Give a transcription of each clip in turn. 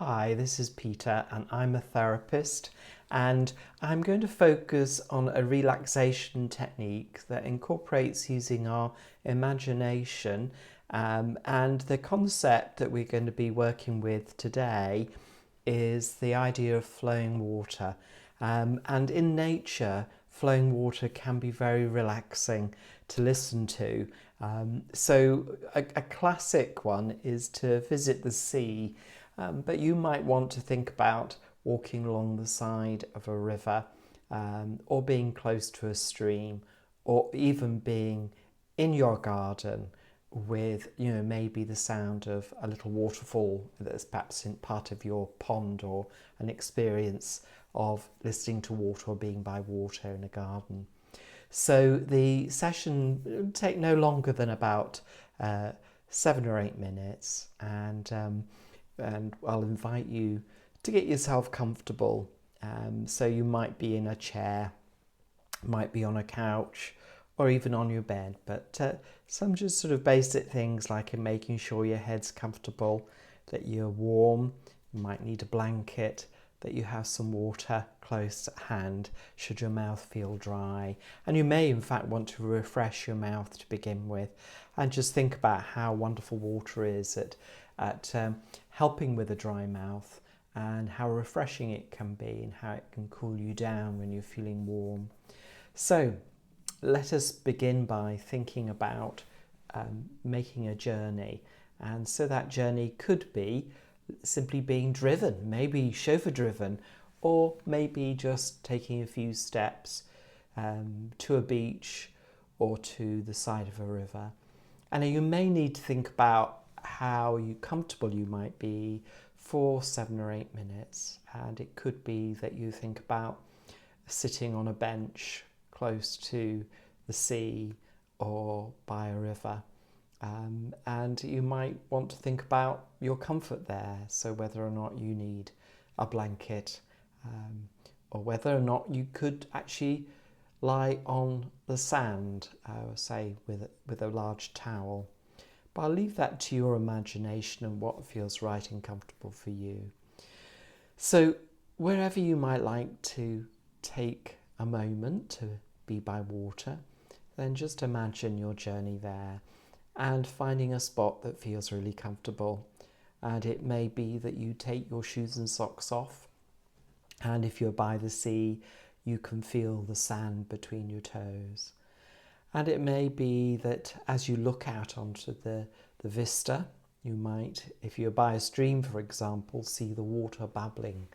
Hi, this is Peter and I'm a therapist, and I'm going to focus on a relaxation technique that incorporates using our imagination, and the concept that we're going to be working with today is the idea of flowing water. And in nature, flowing water can be very relaxing to listen to. So a classic one is to visit the sea, but you might want to think about walking along the side of a river, or being close to a stream, or even being in your garden with, maybe the sound of a little waterfall that's perhaps in part of your pond, or an experience of listening to water or being by water in a garden. So the session will take no longer than about 7 or 8 minutes, and I'll invite you to get yourself comfortable. So you might be in a chair, might be on a couch, or even on your bed, but some just sort of basic things like in making sure your head's comfortable, that you're warm, you might need a blanket, that you have some water close at hand should your mouth feel dry. And you may in fact want to refresh your mouth to begin with, and just think about how wonderful water is at helping with a dry mouth, and how refreshing it can be and how it can cool you down when you're feeling warm. So let us begin by thinking about making a journey. And so that journey could be simply being driven, maybe chauffeur driven, or maybe just taking a few steps to a beach or to the side of a river. And you may need to think about how comfortable you might be for 7 or 8 minutes. And it could be that you think about sitting on a bench close to the sea or by a river. And you might want to think about your comfort there, so whether or not you need a blanket, or whether or not you could actually lie on the sand, say with a large towel. But I'll leave that to your imagination and what feels right and comfortable for you. So wherever you might like to take a moment to be by water, then just imagine your journey there and finding a spot that feels really comfortable. And it may be that you take your shoes and socks off, and if you're by the sea, you can feel the sand between your toes. And it may be that as you look out onto the vista, you might, if you're by a stream for example, see the water babbling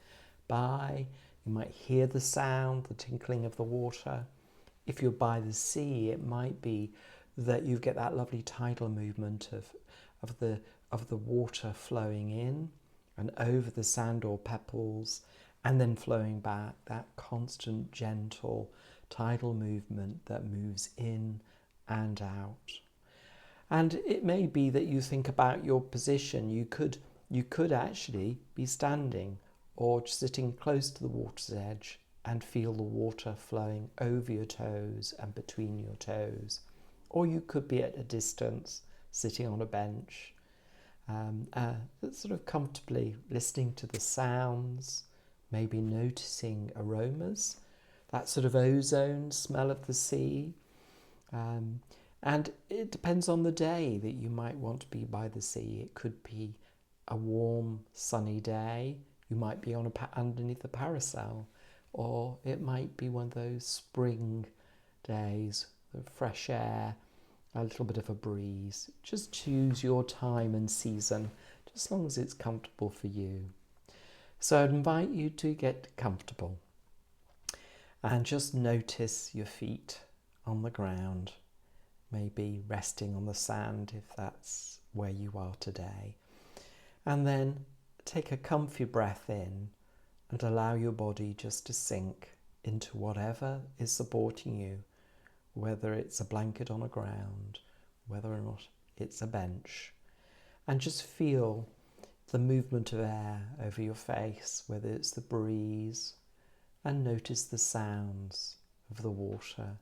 by. You might hear the sound, the tinkling of the water. If you're by the sea, it might be that you get that lovely tidal movement of the water flowing in and over the sand or pebbles, and then flowing back, that constant gentle tidal movement that moves in and out. And it may be that you think about your position. You could actually be standing or sitting close to the water's edge and feel the water flowing over your toes and between your toes. Or you could be at a distance, sitting on a bench, sort of comfortably listening to the sounds, maybe noticing aromas, that sort of ozone smell of the sea. And it depends on the day that you might want to be by the sea. It could be a warm, sunny day. You might be underneath a parasol, or it might be one of those spring days, the fresh air, a little bit of a breeze. Just choose your time and season, just as long as it's comfortable for you. So I'd invite you to get comfortable and just notice your feet on the ground, maybe resting on the sand if that's where you are today. And then take a comfy breath in and allow your body just to sink into whatever is supporting you, whether it's a blanket on the ground, whether or not it's a bench. And just feel the movement of air over your face, whether it's the breeze, and notice the sounds of the water,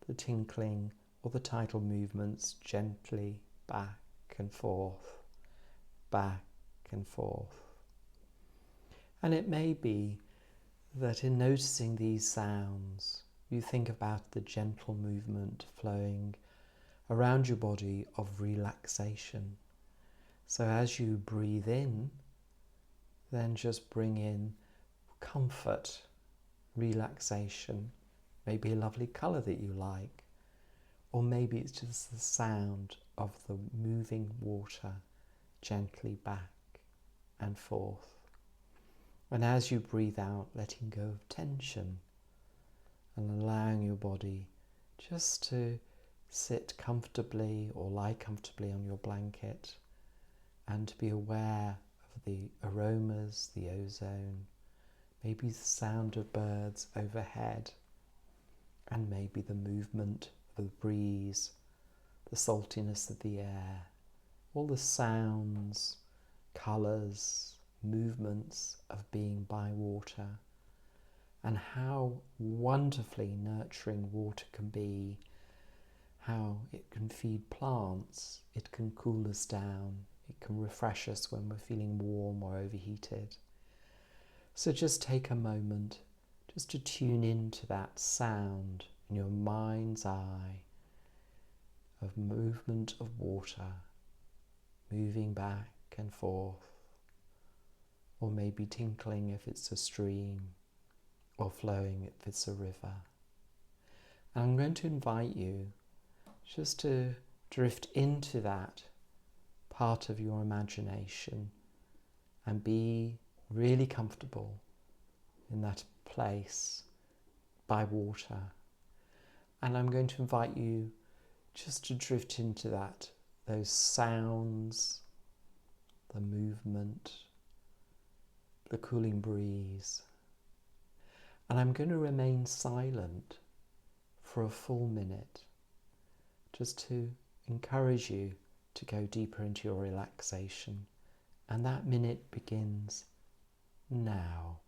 the tinkling or the tidal movements gently back and forth, back and forth. And it may be that in noticing these sounds, you think about the gentle movement flowing around your body of relaxation. So as you breathe in, then just bring in comfort, relaxation, maybe a lovely colour that you like, or maybe it's just the sound of the moving water gently back and forth. And as you breathe out, letting go of tension and allowing your body just to sit comfortably or lie comfortably on your blanket and to be aware of the aromas, the ozone, maybe the sound of birds overhead, and maybe the movement of the breeze, the saltiness of the air, all the sounds, colours, movements of being by water, and how wonderfully nurturing water can be, how it can feed plants, it can cool us down, it can refresh us when we're feeling warm or overheated. So just take a moment just to tune into that sound in your mind's eye of movement of water moving back and forth, or maybe tinkling if it's a stream, or flowing if it's a river. And I'm going to invite you just to drift into that part of your imagination and be really comfortable in that place by water. And I'm going to invite you just to drift into those sounds, the movement, the cooling breeze. And I'm going to remain silent for a full minute, just to encourage you to go deeper into your relaxation. And that minute begins now.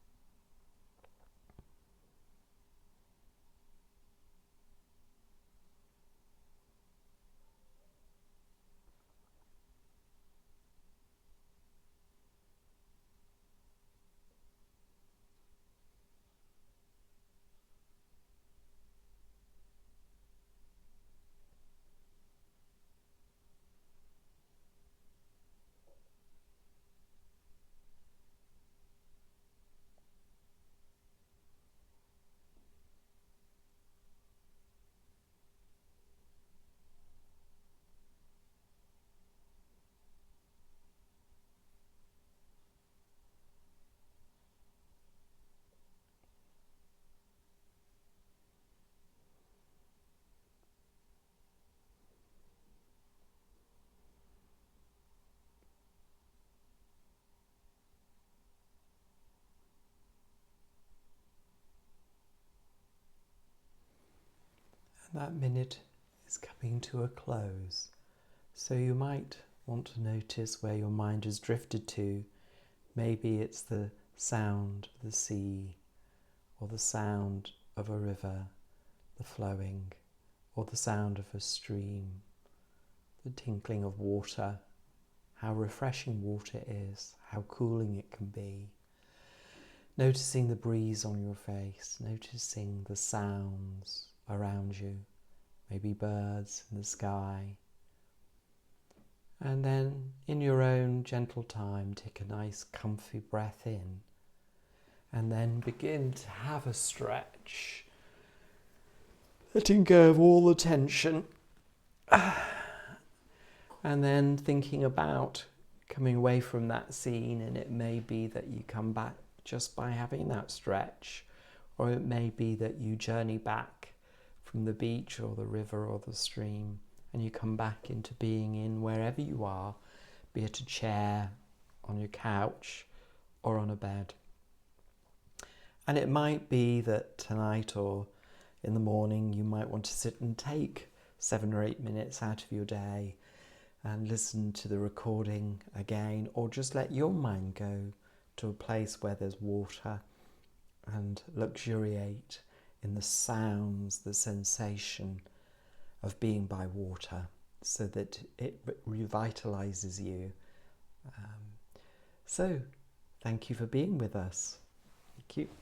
That minute is coming to a close, so you might want to notice where your mind has drifted to. Maybe it's the sound of the sea, or the sound of a river, the flowing, or the sound of a stream, the tinkling of water, how refreshing water is, how cooling it can be. Noticing the breeze on your face, noticing the sounds around you, maybe birds in the sky. And then in your own gentle time, take a nice comfy breath in, and then begin to have a stretch, letting go of all the tension, and then thinking about coming away from that scene. And it may be that you come back just by having that stretch, or it may be that you journey back from the beach or the river or the stream, and you come back into being in wherever you are, be it a chair, on your couch, or on a bed. And it might be that tonight or in the morning you might want to sit and take 7 or 8 minutes out of your day and listen to the recording again, or just let your mind go to a place where there's water and luxuriate in the sounds, the sensation of being by water, so that it revitalizes you. So Thank you for being with us. Thank you.